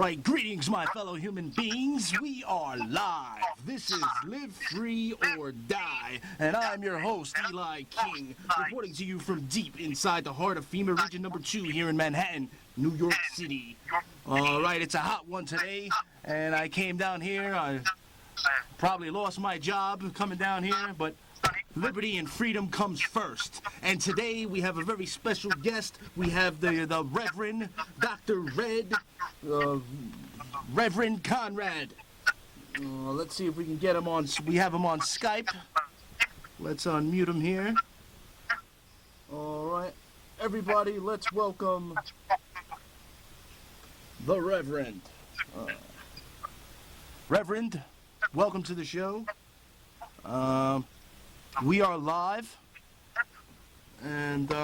Alright, greetings my fellow human beings. We are live. This is Live Free or Die, and I'm your host, Eli King, reporting to you from deep inside the heart of FEMA Region Number 2 here in Manhattan, New York City. Alright, it's a hot one today, and I came down here. I probably lost my job coming down here, but liberty and freedom comes first. And today we have a very special guest. We have the Reverend Dr. Reverend Conrad. Let's see if we can get him on. We have him on Skype. Let's unmute him here. All right, everybody, let's welcome the Reverend. Reverend, welcome to the show. We are live, and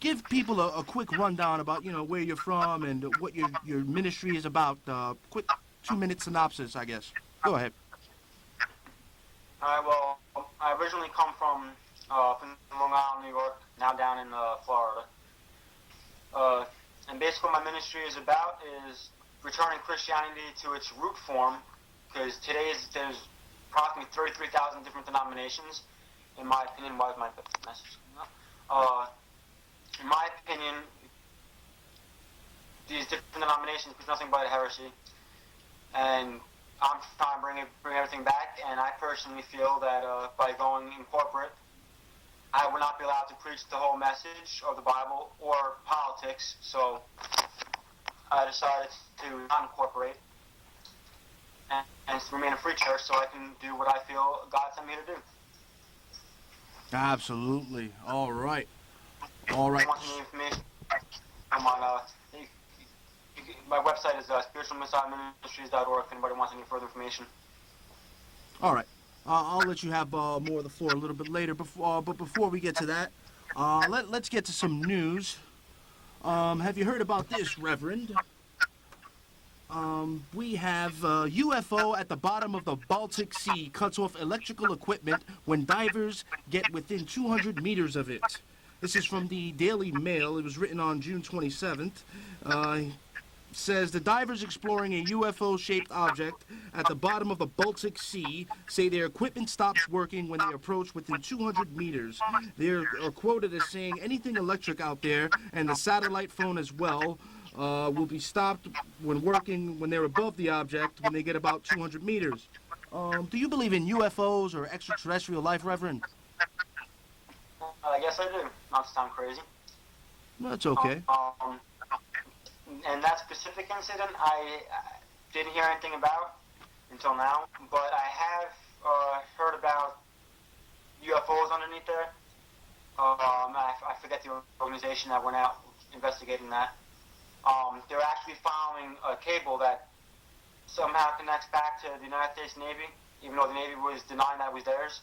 give people a quick rundown about, where you're from and what your ministry is about. Quick 2-minute synopsis, I guess. Go ahead. All right, well, I originally come from Long Island, New York, now down in Florida. And basically what my ministry is about is returning Christianity to its root form, because there's approximately 33,000 different denominations. In my opinion, why is my message? In my opinion, these different denominations is nothing but a heresy, and I'm trying to bring everything back. And I personally feel that by going in corporate, I would not be allowed to preach the whole message of the Bible or politics. So I decided to not incorporate and to remain a free church, so I can do what I feel God sent me to do. Absolutely. All right. All right. If you want any information, I'm on, my website is spiritualmessiahministries.org if anybody wants any further information. All right. I'll let you have more of the floor a little bit later. But before we get to that, let's get to some news. Have you heard about this, Reverend? We have UFO at the bottom of the Baltic Sea cuts off electrical equipment when divers get within 200 meters of it. This is from the Daily Mail. It was written on June 27th. Says the divers exploring a UFO-shaped object at the bottom of the Baltic Sea say their equipment stops working when they approach within 200 meters. They are quoted as saying anything electric out there, and the satellite phone as well, will be stopped when working when they're above the object when they get about 200 meters. Do you believe in UFOs or extraterrestrial life, Reverend? I guess I do. Not to sound crazy. That's okay. And that specific incident, I didn't hear anything about until now, but I have heard about UFOs underneath there. I forget the organization that went out investigating that. They're actually following a cable that somehow connects back to the United States Navy, even though the Navy was denying that it was theirs.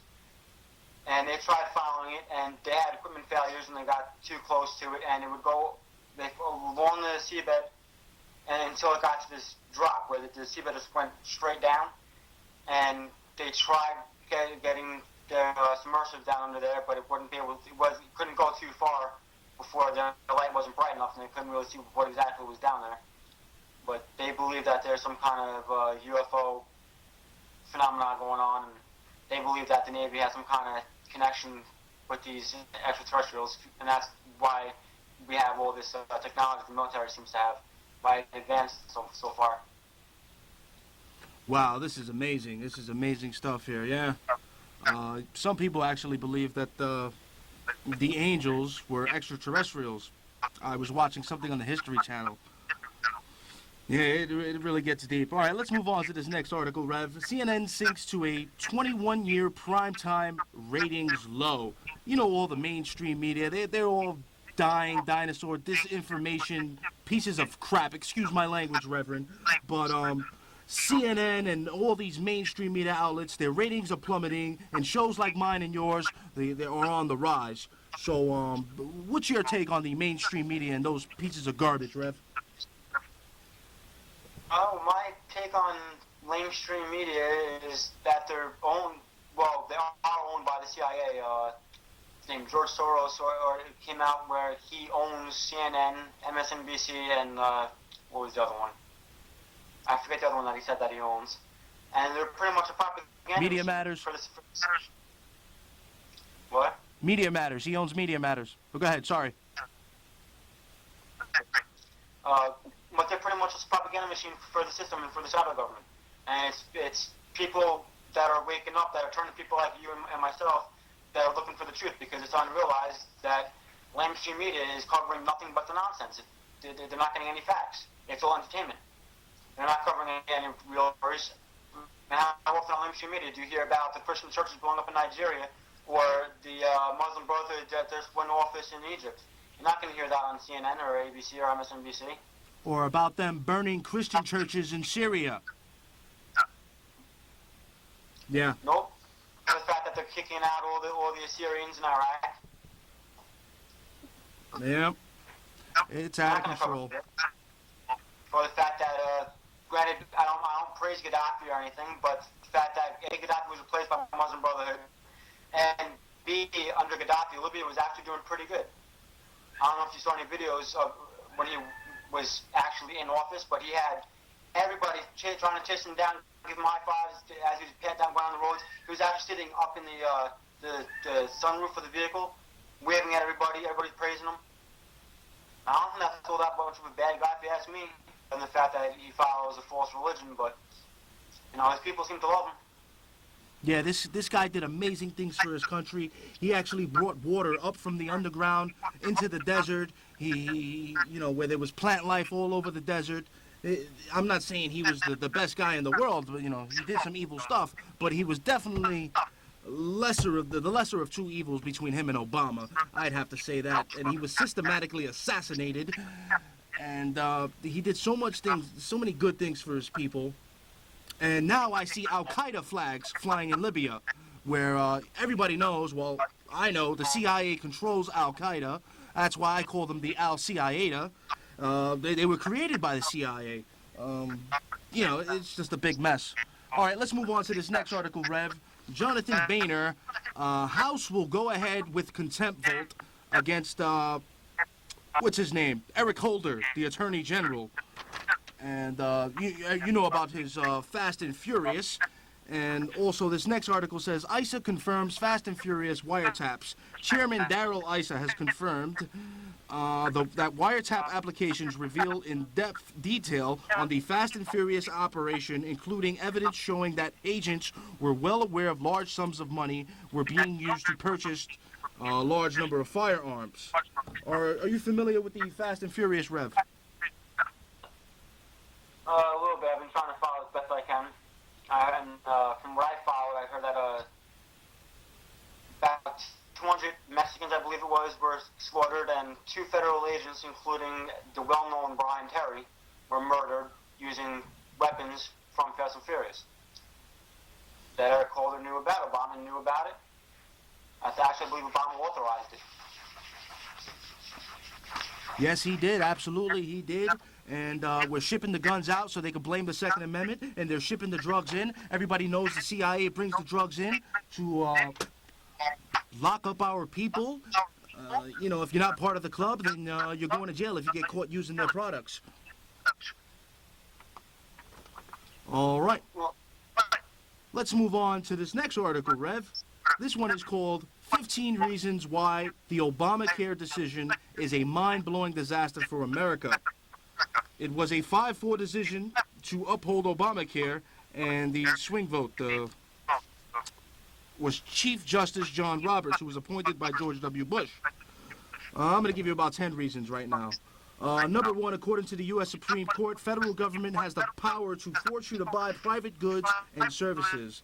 And they tried following it, and they had equipment failures, and they got too close to it, and it would go along the seabed and until it got to this drop where the seabed just went straight down. And they tried getting their submersive down under there, but it couldn't go too far before the light wasn't bright enough, and they couldn't really see what exactly was down there. But they believe that there's some kind of UFO phenomenon going on, and they believe that the Navy has some kind of connection with these extraterrestrials, and that's why we have all this technology the military seems to have, by advanced so far. Wow, this is amazing. This is amazing stuff here, yeah. Some people actually believe that the angels were extraterrestrials. I was watching something on the History Channel. Yeah, it really gets deep. All right, let's move on to this next article, Rev. CNN sinks to a 21-year primetime ratings low. You know, all the mainstream media, they're all dying, dinosaur, disinformation, pieces of crap. Excuse my language, Reverend. But CNN and all these mainstream media outlets, their ratings are plummeting, and shows like mine and yours, they are on the rise. So, what's your take on the mainstream media and those pieces of garbage, Rev? My take on mainstream media is that they are owned by the CIA. His name George Soros, or it came out where he owns CNN, MSNBC, and what was the other one? I forget the other one that he said that he owns. And they're pretty much a propaganda Media machine Matters. for this. What? Media Matters. He owns Media Matters. Oh, go ahead. Sorry. But they're pretty much a propaganda machine for the system and for the shadow government. And it's people that are waking up, that are turning people like you and myself, that are looking for the truth, because it's unrealized that mainstream media is covering nothing but the nonsense. They're not getting any facts. It's all entertainment. They're not covering any real stories. And how often on mainstream media do you hear about the Christian churches blowing up in Nigeria, or the Muslim Brotherhood that there's one office in Egypt? You're not going to hear that on CNN or ABC or MSNBC. Or about them burning Christian churches in Syria. Yeah. Nope. The fact that they're kicking out all the Assyrians in Iraq. Yeah. It's out of control. Or the fact that, granted, I don't praise Gaddafi or anything, but the fact that A, Gaddafi was replaced by the Muslim Brotherhood, and B, under Gaddafi, Libya was actually doing pretty good. I don't know if you saw any videos of when he was actually in office, but he had everybody trying to chase him down, give him high fives as he was patting down going on the roads. He was actually sitting up in the sunroof of the vehicle, waving at everybody. Everybody's praising him. I don't think that's all that much of a bad guy, if you ask me, than the fact that he follows a false religion. But his people seem to love him. Yeah, this guy did amazing things for his country. He actually brought water up from the underground into the desert. He where there was plant life all over the desert. I'm not saying he was the best guy in the world, but he did some evil stuff. But he was definitely the lesser of two evils between him and Obama. I'd have to say that. And he was systematically assassinated. And he did so many good things for his people. And now I see Al-Qaeda flags flying in Libya, where everybody knows, well, I know the CIA controls Al-Qaeda. That's why I call them the Al-CIA. They were created by the CIA. It's just a big mess. All right, let's move on to this next article, Rev. Jonathan Boehner, House will go ahead with contempt vote against, what's his name? Eric Holder, the Attorney General. And you know about his Fast and Furious. And also this next article says, ISA confirms Fast and Furious wiretaps. Chairman Darrell Issa has confirmed that wiretap applications reveal in-depth detail on the Fast and Furious operation, including evidence showing that agents were well aware of large sums of money were being used to purchase a large number of firearms. Are you familiar with the Fast and Furious, Rev? A little bit. I've been trying to follow as best I can. From what I followed, I heard that about 200 Mexicans, I believe it was, were slaughtered, and 2 federal agents, including the well-known Brian Terry, were murdered using weapons from Fast and Furious. That Eric Holder knew about. Obama knew about it. I actually believe Obama authorized it. Yes, he did. Absolutely, he did. And we're shipping the guns out so they can blame the Second Amendment, and they're shipping the drugs in. Everybody knows the CIA brings the drugs in to lock up our people. If you're not part of the club, then you're going to jail if you get caught using their products. All right. Let's move on to this next article, Rev. This one is called 15 Reasons Why the Obamacare Decision is a Mind-Blowing Disaster for America. It was a 5-4 decision to uphold Obamacare, and the swing vote was Chief Justice John Roberts, who was appointed by George W. Bush. I'm going to give you about 10 reasons right now. Number 1, according to the U.S. Supreme Court, federal government has the power to force you to buy private goods and services.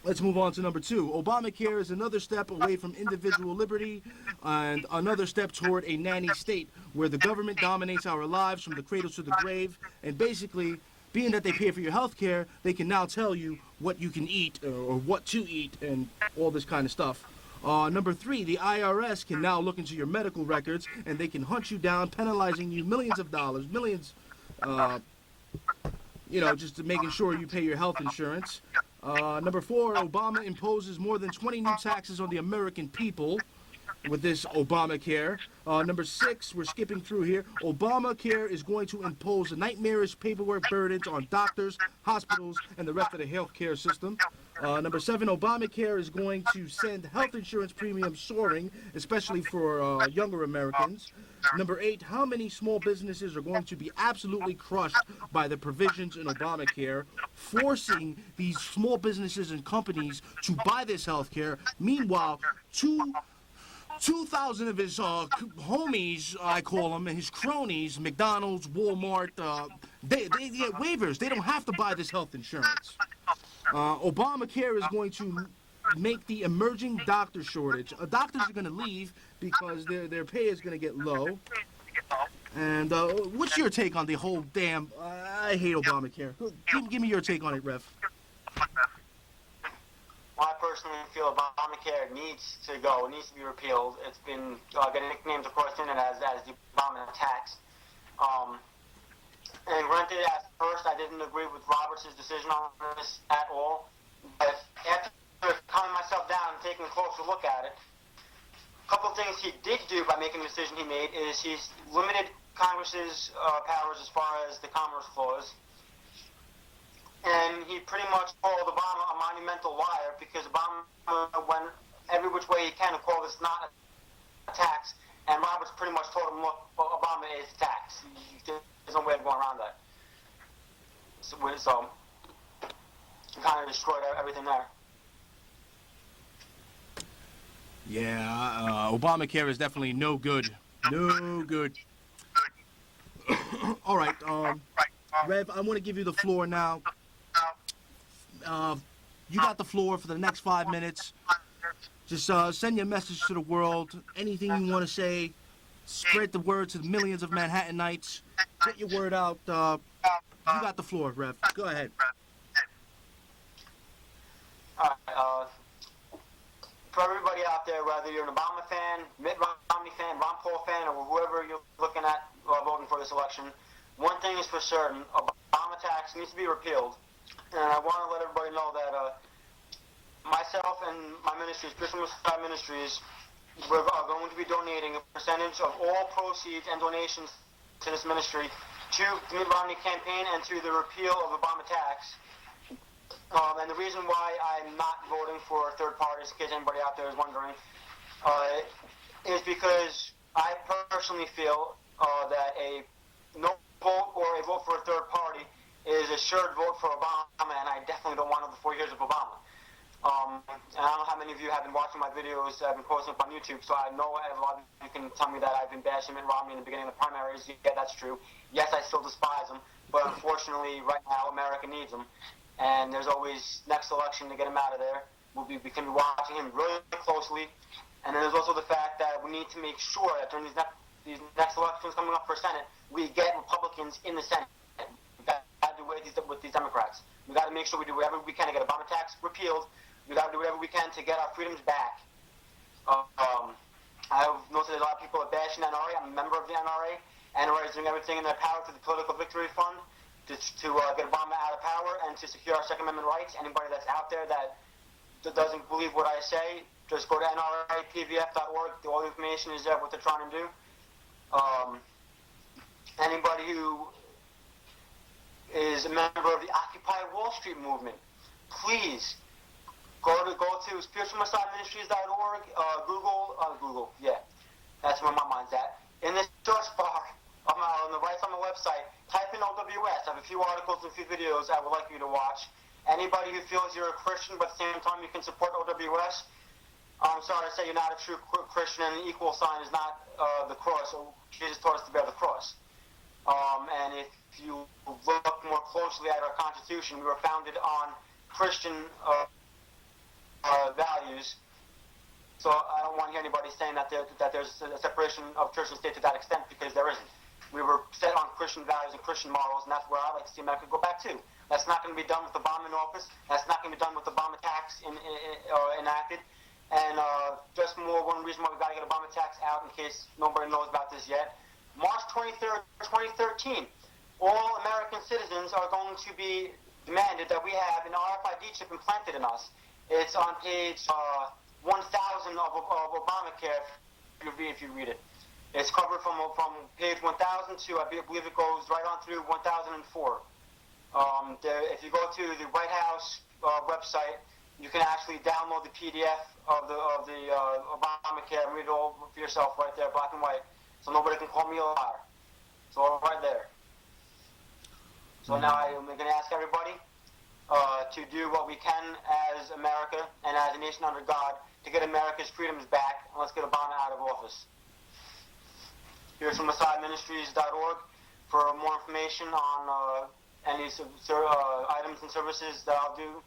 Let's move on to number 2. Obamacare is another step away from individual liberty and another step toward a nanny state where the government dominates our lives from the cradle to the grave. And basically, being that they pay for your health care, they can now tell you what you can eat or what to eat and all this kind of stuff. Number 3, the IRS can now look into your medical records and they can hunt you down, penalizing you millions of dollars, just to making sure you pay your health insurance. Number 4, Obama imposes more than 20 new taxes on the American people. with this Obamacare. Number 6, we're skipping through here. Obamacare is going to impose nightmarish paperwork burdens on doctors, hospitals, and the rest of the healthcare system. Number 7, Obamacare is going to send health insurance premiums soaring, especially for younger Americans. Number 8, how many small businesses are going to be absolutely crushed by the provisions in Obamacare, forcing these small businesses and companies to buy this health care? Meanwhile, 2,000 of his homies, I call them, and his cronies, McDonald's, Walmart, they get waivers. They don't have to buy this health insurance. Obamacare is going to make the emerging doctor shortage. Doctors are going to leave because their pay is going to get low. And what's your take on the whole damn... I hate Obamacare. Give me your take on it, Rev. I personally feel Obamacare needs to go. It needs to be repealed. It's been getting nicknamed, of course, in it as the Obama tax. And granted, at first, I didn't agree with Roberts' decision on this at all. But after calming myself down and taking a closer look at it, a couple of things he did do by making the decision he made is he's limited Congress's powers as far as the Commerce Clause. And he pretty much called Obama a monumental liar because Obama went every which way he can to call this not a tax. And Roberts pretty much told him, look, Obama is a tax. There's no way of going around that. So he kind of destroyed everything there. Yeah, Obamacare is definitely no good. No good. All right, Rev, I want to give you the floor now. You got the floor for the next 5 minutes. Just send your message to the world. Anything you want to say, spread the word to the millions of Manhattanites. Get your word out. You got the floor, Rev. Go ahead. All right, for everybody out there, whether you're an Obama fan, Mitt Romney fan, Ron Paul fan, or whoever you're looking at voting for this election, one thing is for certain: Obama tax needs to be repealed. And I want to let everybody know that myself and my ministries, Christian Messiah Ministries, we're going to be donating a percentage of all proceeds and donations to this ministry to the Mitt Romney campaign and to the repeal of Obama tax. And the reason why I'm not voting for third parties, in case anybody out there is wondering, is because I personally feel that a no vote or a vote for a third party is a assured vote for Obama, and I definitely don't want another 4 years of Obama. And I don't know how many of you have been watching my videos I've been posting up on YouTube, so I know a lot of you can tell me that I've been bashing Mitt Romney in the beginning of the primaries. Yeah, that's true. Yes, I still despise him, but unfortunately, right now, America needs him. And there's always next election to get him out of there. We can be watching him really closely. And then there's also the fact that we need to make sure that during these next elections coming up for Senate, we get Republicans in the Senate. We've got to do away with these Democrats. We've got to make sure we do whatever we can to get Obama tax repealed. We've got to do whatever we can to get our freedoms back. I've noticed a lot of people are bashing the NRA. I'm a member of the NRA. NRA is doing everything in their power through the Political Victory Fund to get Obama out of power and to secure our Second Amendment rights. Anybody that's out there that doesn't believe what I say, just go to nrapvf.org. All the information is there, what they're trying to do. Anybody who is a member of the Occupy Wall Street movement, please go to spiritualmessiahministries.org, Google, yeah, that's where my mind's at. In this search bar on the right on the website, type in OWS. I have a few articles and a few videos I would like you to watch. Anybody who feels you're a Christian, but at the same time you can support OWS, I'm sorry to say you're not a true Christian, and the equal sign is not the cross. Jesus taught us to bear the cross. And if you look more closely at our Constitution, we were founded on Christian values. So I don't want to hear anybody saying that there's a separation of church and state to that extent, because there isn't. We were set on Christian values and Christian morals, and that's where I like to see America go back to. That's not going to be done with Obama in office. That's not going to be done with Obama tax enacted. And just one reason why we got to get Obama tax out, in case nobody knows about this yet. March 23rd, 2013, all American citizens are going to be demanded that we have an RFID chip implanted in us. It's on page 1,000 of Obamacare. if you read it. It's covered from page 1000 to, I believe it goes right on through 1004. If you go to the White House website, you can actually download the PDF of the Obamacare and read it all for yourself right there, black and white. So nobody can call me a liar. It's all right there. So now I'm going to ask everybody to do what we can as America and as a nation under God to get America's freedoms back, and let's get Obama out of office. Here's from Ministries.org for more information on any items and services that I'll do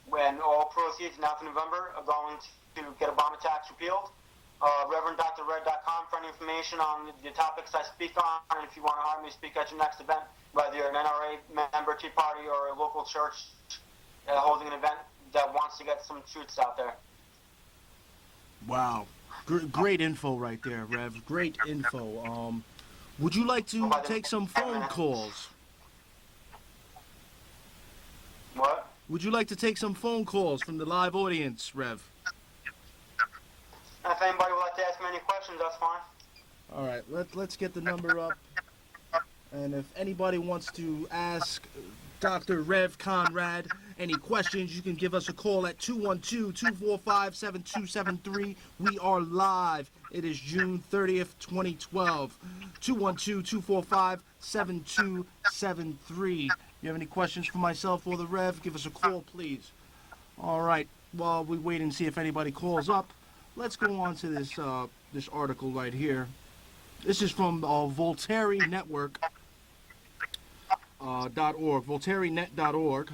when all proceeds now for November are going to get Obama tax repealed. ReverendRed.com for any information on the topics I speak on, and if you want to hire me to speak at your next event, whether you're an NRA member, Tea Party, or a local church holding an event that wants to get some truths out there. Wow. Great info right there, Rev. Great info. Would you like to take some phone calls? What? Would you like to take some phone calls from the live audience, Rev? If anybody would like to ask me any questions, that's fine. All right, let's get the number up. And if anybody wants to ask Dr. Rev Conrad any questions, you can give us a call at 212-245-7273. We are live. It is June 30th, 2012. 212-245-7273. You have any questions for myself or the Rev? Give us a call, please. All right, while we wait and see if anybody calls up, let's go on to this this article right here. This is from VoltaireNetwork.org, VoltaireNet.org,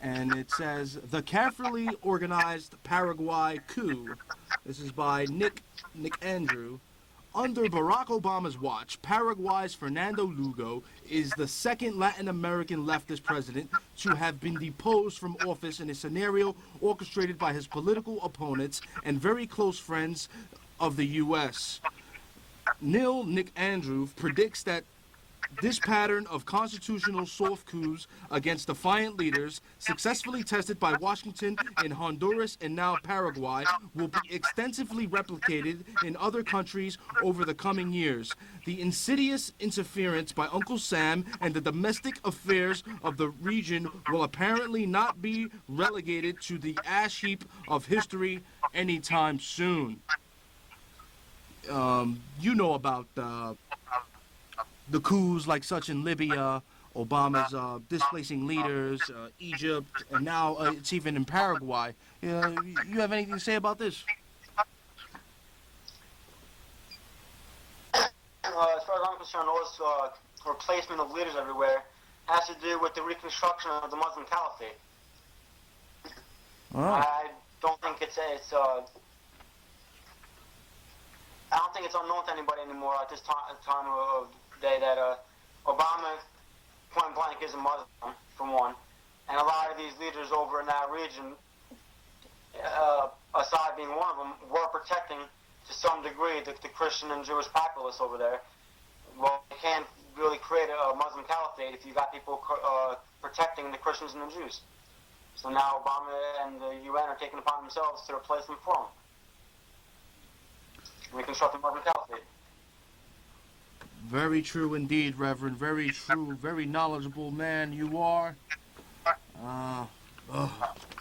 and it says, "The Carefully Organized Paraguay Coup." This is by Nick Andrew. "Under Barack Obama's watch, Paraguay's Fernando Lugo is the second Latin American leftist president to have been deposed from office in a scenario orchestrated by his political opponents and very close friends of the U.S. Nick Andrew predicts that this pattern of constitutional soft coups against defiant leaders, successfully tested by Washington in Honduras and now Paraguay, will be extensively replicated in other countries over the coming years. The insidious interference by Uncle Sam and the domestic affairs of the region will apparently not be relegated to the ash heap of history anytime soon." You know about the coups like such in Libya, Obama's displacing leaders, Egypt, and now it's even in Paraguay. You have anything to say about this? As far as I'm concerned, all this replacement of leaders everywhere has to do with the reconstruction of the Muslim Caliphate. Oh. I don't think it's unknown to anybody anymore at this time of day that Obama, point blank, is a Muslim, for one, and a lot of these leaders over in that region, Assad being one of them, were protecting to some degree the Christian and Jewish populace over there. Well, you can't really create a Muslim caliphate if you got people protecting the Christians and the Jews. So now Obama and the UN are taking upon themselves to replace them for them. Reconstruct the Muslim caliphate. Very true indeed, Reverend. Very true. Very knowledgeable man you are.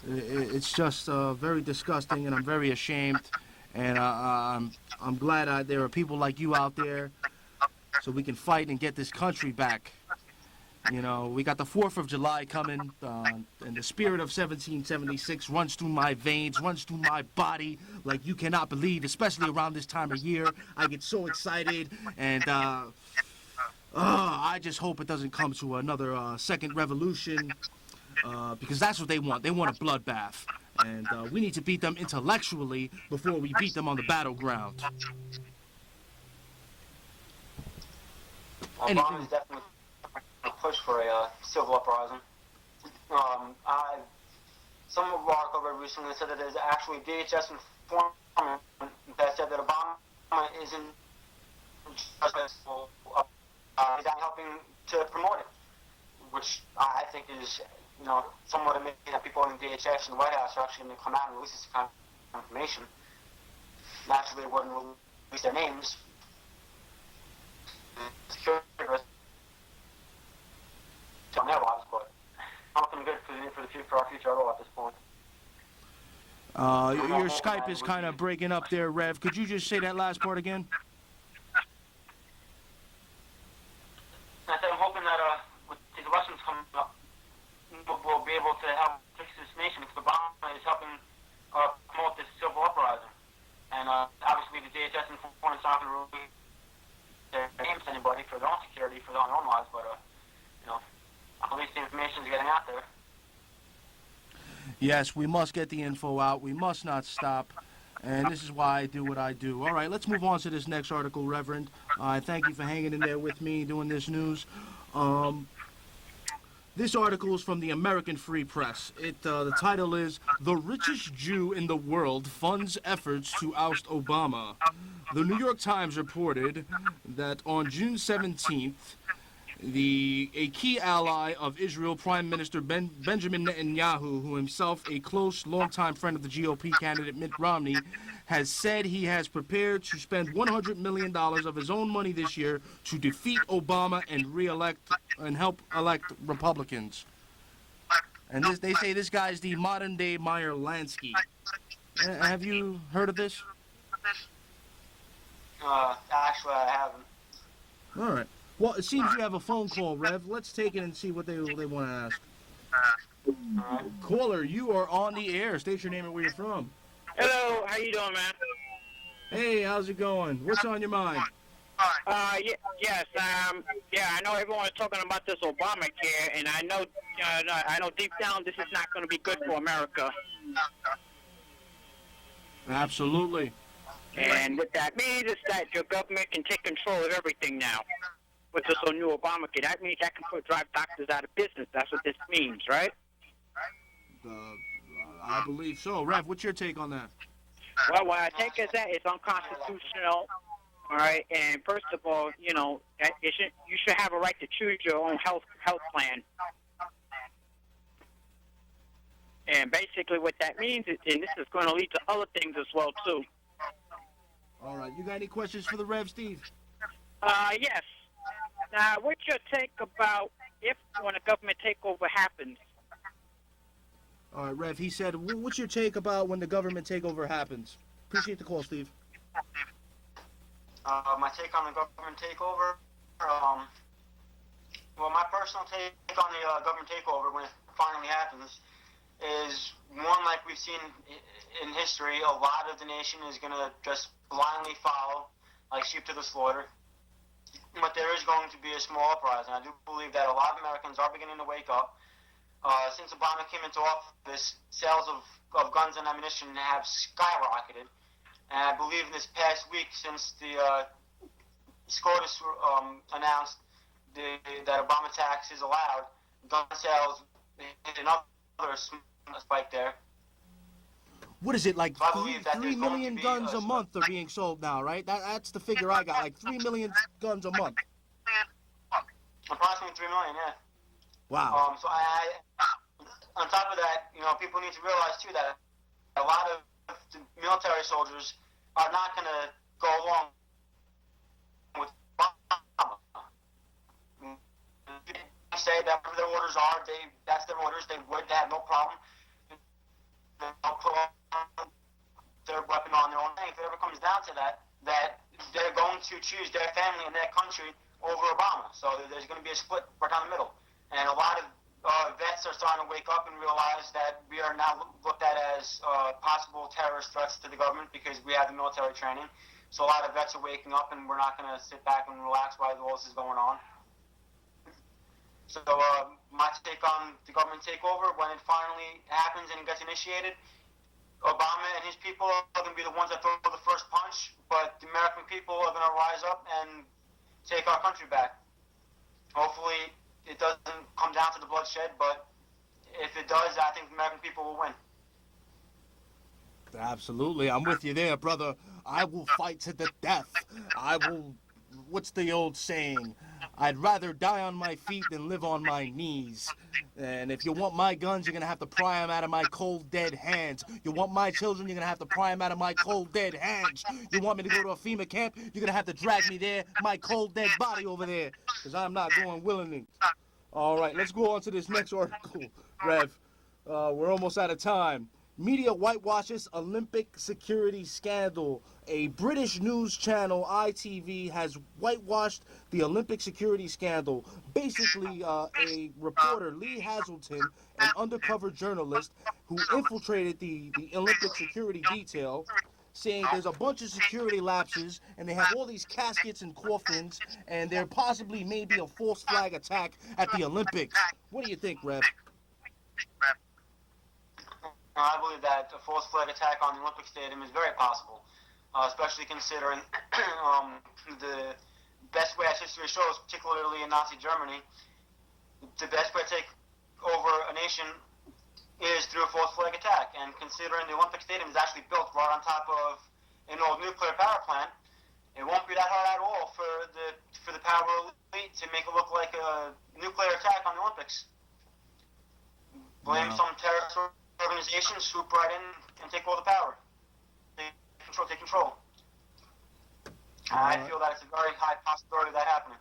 It's just very disgusting, and I'm very ashamed. And I'm glad there are people like you out there, so we can fight and get this country back. You know, we got the 4th of July coming, and the spirit of 1776 runs through my veins, runs through my body like you cannot believe, especially around this time of year. I get so excited, and I just hope it doesn't come to another second revolution, because that's what they want. They want a bloodbath, and we need to beat them intellectually before we beat them on the battleground. Obama's definitely push for a civil uprising. Some of our article read recently said that there's actually DHS informant that said that Obama isn't just helping to promote it, which I think is, somewhat amazing that people in DHS and the White House are actually going to come out and release this kind of information. Naturally, it wouldn't release their names. Security risk on their lives, but I'm looking good for our future at all at this point. Your Skype is kind of breaking up there, Rev. Could you just say that last part again? I said I'm hoping that with these elections coming up, we'll be able to help fix this nation, because Obama is helping promote this civil uprising. And obviously the DHS and foreign not going to really their names to anybody for their own security, for their own lives, but at least the information is getting out there. Yes, we must get the info out. We must not stop. And this is why I do what I do. All right, let's move on to this next article, Reverend. Thank you for hanging in there with me doing this news. This article is from the American Free Press. The title is, "The Richest Jew in the World Funds Efforts to Oust Obama." The New York Times reported that on June 17th, a key ally of Israel, Prime Minister Benjamin Netanyahu, who himself a close, longtime friend of the GOP candidate Mitt Romney, has said he has prepared to spend $100 million of his own money this year to defeat Obama and help elect Republicans. And they say this guy's the modern-day Meyer Lansky. Have you heard of this? Actually, I haven't. All right. Well, it seems you have a phone call, Rev. Let's take it and see what they want to ask. Caller, you are on the air. State your name and where you're from. Hello, how you doing, man? Hey, how's it going? What's on your mind? Yes, I know everyone's talking about this Obamacare, and I know deep down this is not going to be good for America. Absolutely. And what that means is that your government can take control of everything now. With this new Obamacare, that means that can drive doctors out of business. That's what this means, right? I believe so. Rev, what's your take on that? Well, what I take is that it's unconstitutional, all right? And first of all, you should have a right to choose your own health plan. And basically what that means is, and this is going to lead to other things as well, too. All right. You got any questions for the Rev, Steve? Yes. Now, what's your take about when a government takeover happens? All right, Rev, he said, what's your take about when the government takeover happens? Appreciate the call, Steve. My take on the government takeover, well, my personal take on the government takeover when it finally happens is, one, like we've seen in history, a lot of the nation is going to just blindly follow, like sheep to the slaughter. But there is going to be a small uprising. I do believe that a lot of Americans are beginning to wake up. Since Obama came into office, sales of guns and ammunition have skyrocketed. And I believe this past week, since the SCOTUS announced that Obama tax is allowed, gun sales hit another spike there. What is it, like So 3 million guns a month are being sold now, right? That's the figure I got, like 3 million guns a month. Approximately 3 million, yeah. Wow. So on top of that, people need to realize too that a lot of the military soldiers are not going to go along with Obama. They say that whatever their orders are, that's their orders. They have no problem. They'll put their weapon on their own thing. If it ever comes down to that they're going to choose their family and their country over Obama. So there's going to be a split right down the middle. And a lot of vets are starting to wake up and realize that we are now looked at as possible terrorist threats to the government because we have the military training. So a lot of vets are waking up, and we're not going to sit back and relax while all this is going on. So my take on the government takeover, when it finally happens and it gets initiated, Obama and his people are going to be the ones that throw the first punch, but the American people are going to rise up and take our country back. Hopefully it doesn't come down to the bloodshed, but if it does, I think the American people will win. Absolutely. I'm with you there, brother. I will fight to the death. What's the old saying? I'd rather die on my feet than live on my knees. And if you want my guns, you're gonna have to pry them out of my cold, dead hands. You want my children, you're gonna have to pry them out of my cold, dead hands. You want me to go to a FEMA camp, you're gonna have to drag me there, my cold, dead body over there, because I'm not going willingly. All right, let's go on to this next article, Rev. We're almost out of time. Media whitewashes Olympic security scandal. A British news channel, ITV, has whitewashed the Olympic security scandal. Basically, a reporter, Lee Hazelton, an undercover journalist who infiltrated the Olympic security detail, saying there's a bunch of security lapses and they have all these caskets and coffins and there possibly may be a false flag attack at the Olympics. What do you think, Rev? I believe that a false flag attack on the Olympic Stadium is very possible, especially considering the best way, as history shows, particularly in Nazi Germany, the best way to take over a nation is through a false flag attack. And considering the Olympic Stadium is actually built right on top of an old nuclear power plant, it won't be that hard at all for the power elite to make it look like a nuclear attack on the Olympics. Blame some terrorist organizations, swoop right in and take all the power. Take control. I feel that it's a very high possibility of that happening.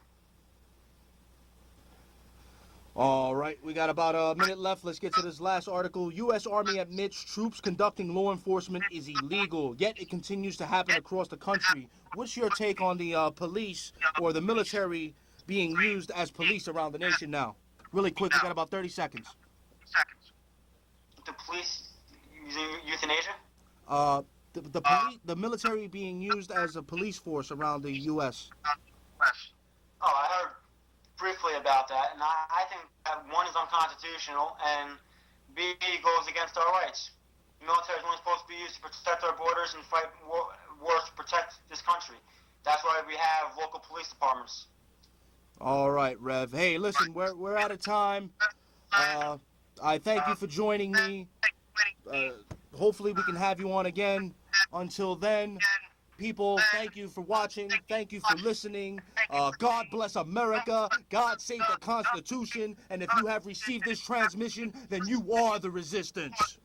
All right, we got about a minute left. Let's get to this last article. U.S. Army admits troops conducting law enforcement is illegal, yet it continues to happen across the country. What's your take on the police or the military being used as police around the nation now? Really quick, we got about 30 seconds. The police using euthanasia? The military being used as a police force around the U.S. Oh, I heard briefly about that, and I think that one is unconstitutional, and B goes against our rights. The military is only supposed to be used to protect our borders and fight wars to protect this country. That's why we have local police departments. All right, Rev. Hey, listen, we're out of time. I thank you for joining me. Hopefully we can have you on again. Until then, people, thank you for watching. Thank you for listening. God bless America. God save the Constitution. And if you have received this transmission, then you are the resistance.